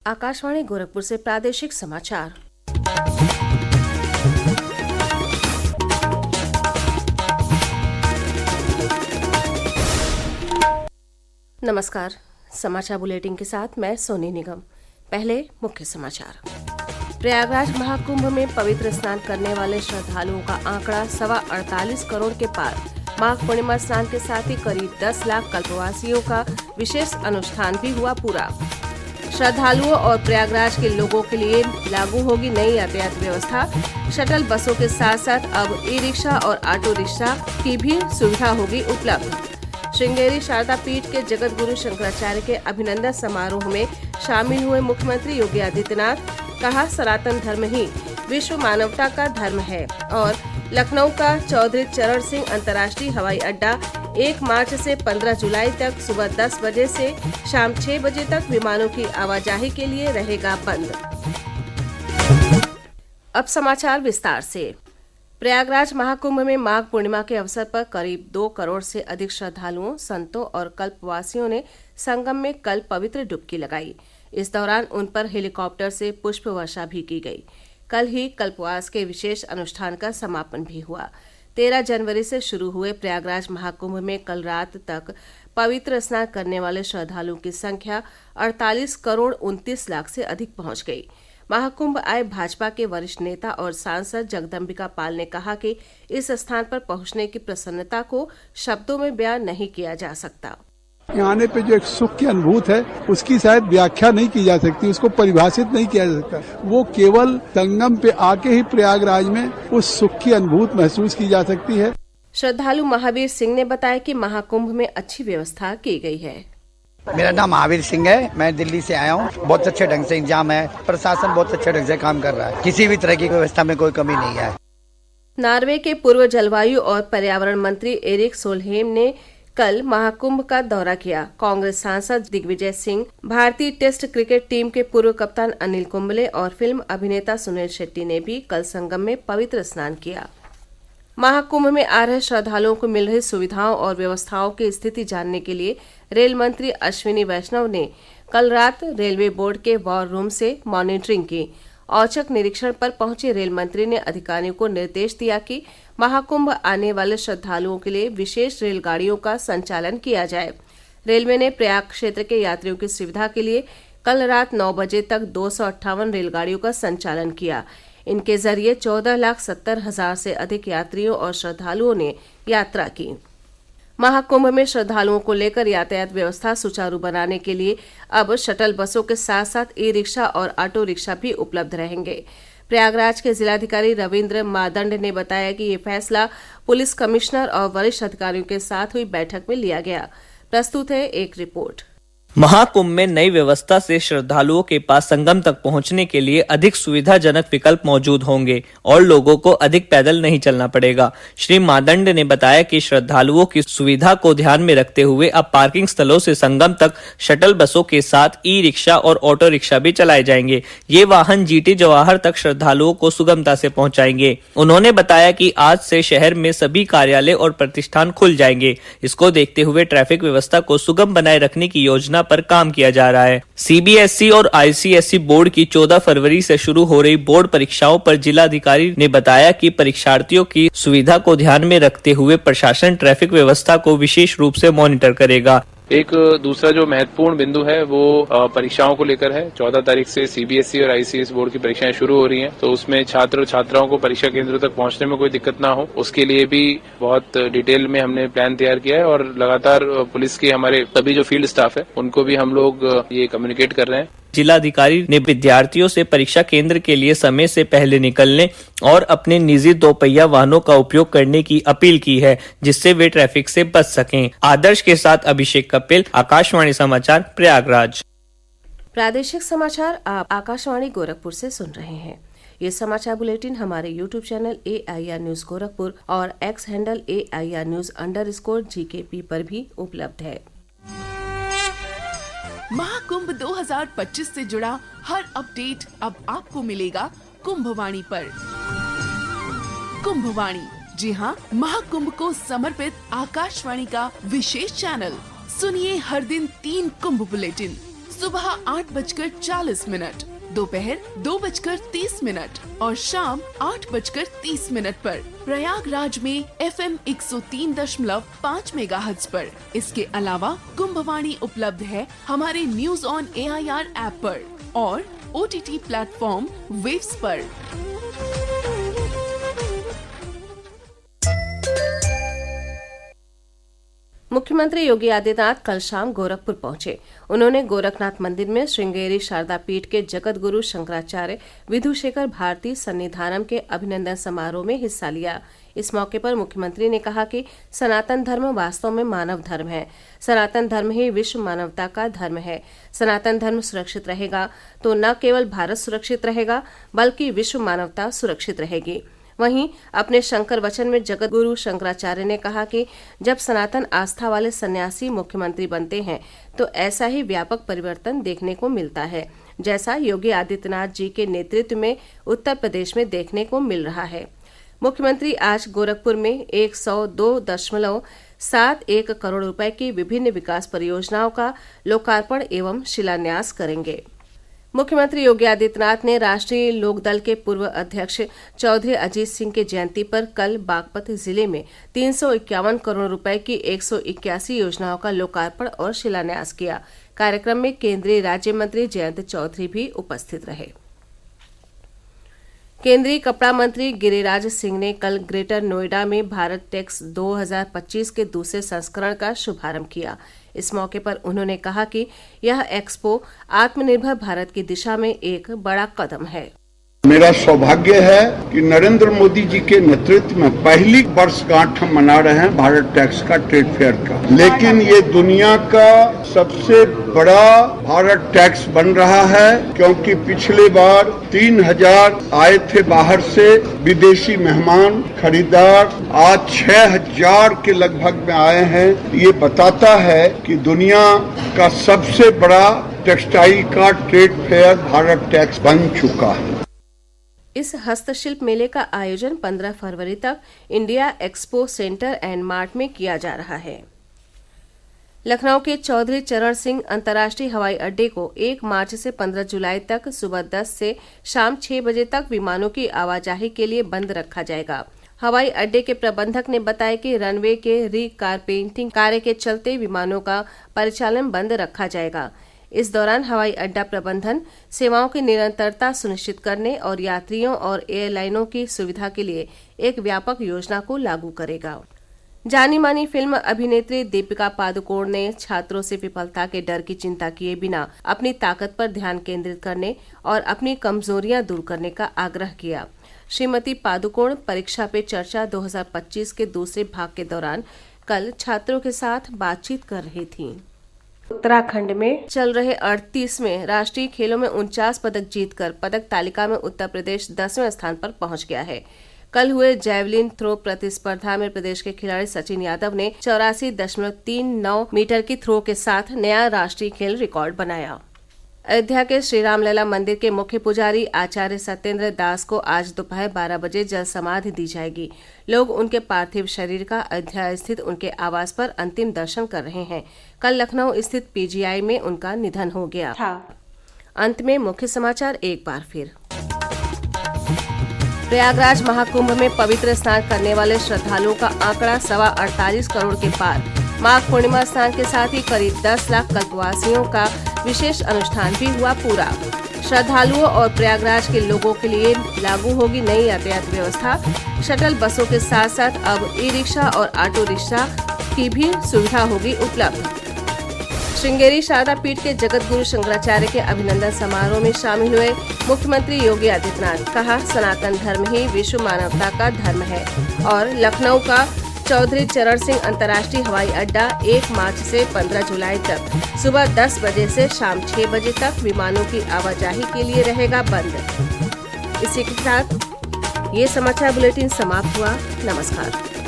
आकाशवाणी गोरखपुर से प्रादेशिक समाचार। नमस्कार। समाचार बुलेटिन के साथ मैं सोनी निगम। पहले मुख्य समाचार। प्रयागराज महाकुंभ में पवित्र स्नान करने वाले श्रद्धालुओं का आंकड़ा 48 करोड़ के पार। माघ पूर्णिमा स्नान के साथ ही करीब 10 लाख कल्पवासियों का विशेष अनुष्ठान भी हुआ पूरा। श्रद्धालुओं और प्रयागराज के लोगों के लिए लागू होगी नई यातायात व्यवस्था। शटल बसों के साथ साथ अब ई रिक्शा और ऑटो रिक्शा की भी सुविधा होगी उपलब्ध। श्रृंगेरी शारदा पीठ के जगत गुरु शंकराचार्य के अभिनंदन समारोह में शामिल हुए मुख्यमंत्री योगी आदित्यनाथ। कहा, सनातन धर्म ही विश्व मानवता का धर्म है। और लखनऊ का चौधरी चरण सिंह अंतर्राष्ट्रीय हवाई अड्डा 1 मार्च से 15 जुलाई तक सुबह 10 बजे से शाम 6 बजे तक विमानों की आवाजाही के लिए रहेगा बंद। अब समाचार विस्तार से। प्रयागराज महाकुंभ में माघ पूर्णिमा के अवसर पर करीब 2 करोड़ से अधिक श्रद्धालुओं, संतों और कल्पवासियों ने संगम में कल पवित्र डुबकी लगाई। इस दौरान उन पर हेलीकॉप्टर से पुष्प वर्षा भी की गई। कल ही कल्पवास के विशेष अनुष्ठान का समापन भी हुआ। 13 जनवरी से शुरू हुए प्रयागराज महाकुंभ में कल रात तक पवित्र स्नान करने वाले श्रद्धालुओं की संख्या 48 करोड़ 29 लाख से अधिक पहुंच गई। महाकुंभ आए भाजपा के वरिष्ठ नेता और सांसद जगदम्बिका पाल ने कहा कि इस स्थान पर पहुंचने की प्रसन्नता को शब्दों में बयान नहीं किया जा सकता। यहाँ आने पे जो एक सुख की अनुभूति है उसकी शायद व्याख्या नहीं की जा सकती, उसको परिभाषित नहीं किया जा सकता। वो केवल संगम पे आके ही प्रयागराज में उस सुख की अनुभूति महसूस की जा सकती है। श्रद्धालु महावीर सिंह ने बताया कि महाकुंभ में अच्छी व्यवस्था की गई है। मेरा नाम महावीर सिंह है, मैं दिल्ली से आया हूँ। बहुत अच्छे ढंग से इंतजाम है, प्रशासन बहुत अच्छे ढंग से काम कर रहा है, किसी भी तरह की व्यवस्था में कोई कमी नहीं है। नॉर्वे के पूर्व जलवायु और पर्यावरण मंत्री एरिक सोलहेम ने कल महाकुंभ का दौरा किया। कांग्रेस सांसद दिग्विजय सिंह, भारतीय टेस्ट क्रिकेट टीम के पूर्व कप्तान अनिल कुंबले और फिल्म अभिनेता सुनील शेट्टी ने भी कल संगम में पवित्र स्नान किया। महाकुंभ में आ रहे श्रद्धालुओं को मिल रही सुविधाओं और व्यवस्थाओं की स्थिति जानने के लिए रेल मंत्री अश्विनी वैष्णव ने कल रात रेलवे बोर्ड के वॉर रूम से मॉनिटरिंग की। औचक निरीक्षण पर पहुंचे रेल मंत्री ने अधिकारियों को निर्देश दिया कि महाकुंभ आने वाले श्रद्धालुओं के लिए विशेष रेलगाड़ियों का संचालन किया जाए। रेलवे ने प्रयाग क्षेत्र के यात्रियों की सुविधा के लिए कल रात 9 बजे तक 258 रेलगाड़ियों का संचालन किया। इनके जरिए 14,70,000 से अधिक यात्रियों और श्रद्धालुओं ने यात्रा की। महाकुंभ में श्रद्धालुओं को लेकर यातायात व्यवस्था सुचारू बनाने के लिए अब शटल बसों के साथ साथ ई रिक्शा और ऑटो रिक्शा भी उपलब्ध रहेंगे। प्रयागराज के जिलाधिकारी रविंद्र मादंड ने बताया कि ये फैसला पुलिस कमिश्नर और वरिष्ठ अधिकारियों के साथ हुई बैठक में लिया गया। प्रस्तुत है एक रिपोर्ट। महाकुंभ में नई व्यवस्था से श्रद्धालुओं के पास संगम तक पहुंचने के लिए अधिक सुविधाजनक विकल्प मौजूद होंगे और लोगों को अधिक पैदल नहीं चलना पड़ेगा। श्री मादंड ने बताया कि श्रद्धालुओं की सुविधा को ध्यान में रखते हुए अब पार्किंग स्थलों से संगम तक शटल बसों के साथ ई रिक्शा और ऑटो रिक्शा भी चलाए जाएंगे। ये वाहन जीटी जवाहर तक श्रद्धालुओं को सुगमता से पहुँचाएंगे। उन्होंने बताया कि आज से शहर में सभी कार्यालय और प्रतिष्ठान खुल जाएंगे। इसको देखते हुए ट्रैफिक व्यवस्था को सुगम बनाए रखने की योजना पर काम किया जा रहा है। सीबीएसई और आईसीएसई बोर्ड की 14 फरवरी से शुरू हो रही बोर्ड परीक्षाओं पर जिलाधिकारी ने बताया कि परीक्षार्थियों की सुविधा को ध्यान में रखते हुए प्रशासन ट्रैफिक व्यवस्था को विशेष रूप से मॉनिटर करेगा। एक दूसरा जो महत्वपूर्ण बिंदु है वो परीक्षाओं को लेकर है। 14 तारीख से सीबीएसई और आईसीएसई बोर्ड की परीक्षाएं शुरू हो रही हैं, तो उसमें छात्र और छात्राओं को परीक्षा केंद्रों तक पहुंचने में कोई दिक्कत ना हो, उसके लिए भी बहुत डिटेल में हमने प्लान तैयार किया है और लगातार पुलिस के हमारे सभी जो फील्ड स्टाफ है उनको भी हम लोग ये कम्युनिकेट कर रहे हैं। जिलाधिकारी ने विद्यार्थियों से परीक्षा केंद्र के लिए समय से पहले निकलने और अपने निजी 2 पहिया वाहनों का उपयोग करने की अपील की है, जिससे वे ट्रैफिक से बच सकें। आदर्श के साथ अभिषेक कपिल, आकाशवाणी समाचार, प्रयागराज। प्रादेशिक समाचार आप आकाशवाणी गोरखपुर से सुन रहे हैं। ये समाचार बुलेटिन हमारे YouTube channel AIR news Gorakhpur और एक्स हैंडल AIR न्यूज_GKP पर भी उपलब्ध है। महाकुंभ 2025 से जुड़ा हर अपडेट अब आपको मिलेगा कुंभवाणी पर। कुंभवाणी, जी हाँ, महाकुंभ को समर्पित आकाशवाणी का विशेष चैनल। सुनिए हर दिन 3 कुंभ बुलेटिन सुबह 8:40 दोपहर 2:30 और शाम 8:30 पर प्रयागराज में FM 103.5 मेगाहर्ट्ज पर। इसके अलावा कुंभवाणी उपलब्ध है हमारे न्यूज ऑन AIR ऐप पर और OTT प्लेटफॉर्म वेव्स पर। मुख्यमंत्री योगी आदित्यनाथ कल शाम गोरखपुर पहुंचे। उन्होंने गोरखनाथ मंदिर में श्रृंगेरी शारदा पीठ के जगत गुरु शंकराचार्य विधुशेखर भारती सन्निधानम के अभिनंदन समारोह में हिस्सा लिया। इस मौके पर मुख्यमंत्री ने कहा कि सनातन धर्म वास्तव में मानव धर्म है। सनातन धर्म ही विश्व मानवता का धर्म है। सनातन धर्म सुरक्षित रहेगा तो न केवल भारत सुरक्षित रहेगा बल्कि विश्व मानवता सुरक्षित रहेगी। वहीं अपने शंकर वचन में जगत गुरु शंकराचार्य ने कहा कि जब सनातन आस्था वाले सन्यासी मुख्यमंत्री बनते हैं तो ऐसा ही व्यापक परिवर्तन देखने को मिलता है जैसा योगी आदित्यनाथ जी के नेतृत्व में उत्तर प्रदेश में देखने को मिल रहा है। मुख्यमंत्री आज गोरखपुर में 102.71 करोड़ रुपए की विभिन्न विकास परियोजनाओं का लोकार्पण एवं शिलान्यास करेंगे। मुख्यमंत्री योगी आदित्यनाथ ने राष्ट्रीय लोकदल के पूर्व अध्यक्ष चौधरी अजीत सिंह की जयंती पर कल बागपत जिले में 351 करोड़ रुपए की 181 योजनाओं का लोकार्पण और शिलान्यास किया। कार्यक्रम में केंद्रीय राज्य मंत्री जयंत चौधरी भी उपस्थित रहे। केंद्रीय कपड़ा मंत्री गिरिराज सिंह ने कल ग्रेटर नोएडा में भारत टेक्स 2025 के दूसरे संस्करण का शुभारंभ किया। इस मौके पर उन्होंने कहा कि यह एक्सपो आत्मनिर्भर भारत की दिशा में एक बड़ा कदम है। मेरा सौभाग्य है कि नरेंद्र मोदी जी के नेतृत्व में पहली वर्षगांठ हम मना रहे हैं भारत टैक्स का, ट्रेड फेयर का। लेकिन ये दुनिया का सबसे बड़ा भारत टैक्स बन रहा है क्योंकि पिछले बार 3000 आए थे बाहर से विदेशी मेहमान खरीदार, आज 6000 के लगभग में आए हैं। ये बताता है कि दुनिया का सबसे बड़ा टेक्सटाइल का ट्रेड फेयर भारत टैक्स बन चुका है। इस हस्तशिल्प मेले का आयोजन 15 फरवरी तक India expo centre and mart में किया जा रहा है। लखनऊ के चौधरी चरण सिंह अंतर्राष्ट्रीय हवाई अड्डे को 1 मार्च से 15 जुलाई तक सुबह 10 से शाम 6 बजे तक विमानों की आवाजाही के लिए बंद रखा जाएगा। हवाई अड्डे के प्रबंधक ने बताया कि रनवे के रीकारपेंटिंग कार्य के चलते विमानों का परिचालन बंद रखा जाएगा। इस दौरान हवाई अड्डा प्रबंधन सेवाओं की निरंतरता सुनिश्चित करने और यात्रियों और एयरलाइनों की सुविधा के लिए एक व्यापक योजना को लागू करेगा। जानी मानी फिल्म अभिनेत्री दीपिका पादुकोण ने छात्रों से विफलता के डर की चिंता किए बिना अपनी ताकत पर ध्यान केंद्रित करने और अपनी कमजोरियां दूर करने का आग्रह किया। श्रीमती पादुकोण परीक्षा पे चर्चा 2025 के दूसरे भाग के दौरान कल छात्रों के साथ बातचीत कर रही थीं। उत्तराखंड में चल रहे 38वें राष्ट्रीय खेलों में 49 पदक जीतकर पदक तालिका में उत्तर प्रदेश 10वें स्थान पर पहुंच गया है। कल हुए जैवलिन थ्रो प्रतिस्पर्धा में प्रदेश के खिलाड़ी सचिन यादव ने 84.39 मीटर की थ्रो के साथ नया राष्ट्रीय खेल रिकॉर्ड बनाया। अयोध्या के श्री रामलला मंदिर के मुख्य पुजारी आचार्य सत्येंद्र दास को आज दोपहर 12 बजे जल समाधि दी जाएगी। लोग उनके पार्थिव शरीर का अयोध्या स्थित उनके आवास पर अंतिम दर्शन कर रहे हैं। कल लखनऊ स्थित PGI में उनका निधन हो गया था। अंत में मुख्य समाचार एक बार फिर। प्रयागराज महाकुंभ में पवित्र स्नान करने वाले श्रद्धालुओं का आंकड़ा 48 करोड़ के पार। माघ पूर्णिमा स्नान के साथ ही करीब 10 लाख कल्पवासियों का विशेष अनुष्ठान भी हुआ पूरा। श्रद्धालुओं और प्रयागराज के लोगों के लिए लागू होगी नई यातायात व्यवस्था। शटल बसों के साथ साथ अब ई-रिक्शा और ऑटो रिक्शा की भी सुविधा होगी उपलब्ध। श्रृंगेरी शारदा पीठ के जगत गुरु शंकराचार्य के अभिनंदन समारोह में शामिल हुए मुख्यमंत्री योगी आदित्यनाथ। कहा, सनातन धर्म ही विश्व मानवता का धर्म है। और लखनऊ का चौधरी चरण सिंह अंतर्राष्ट्रीय हवाई अड्डा 1 मार्च से 15 जुलाई तक सुबह 10 बजे से शाम 6 बजे तक विमानों की आवाजाही के लिए रहेगा बंद। इसी के साथ ये समाचार बुलेटिन समाप्त हुआ। नमस्कार।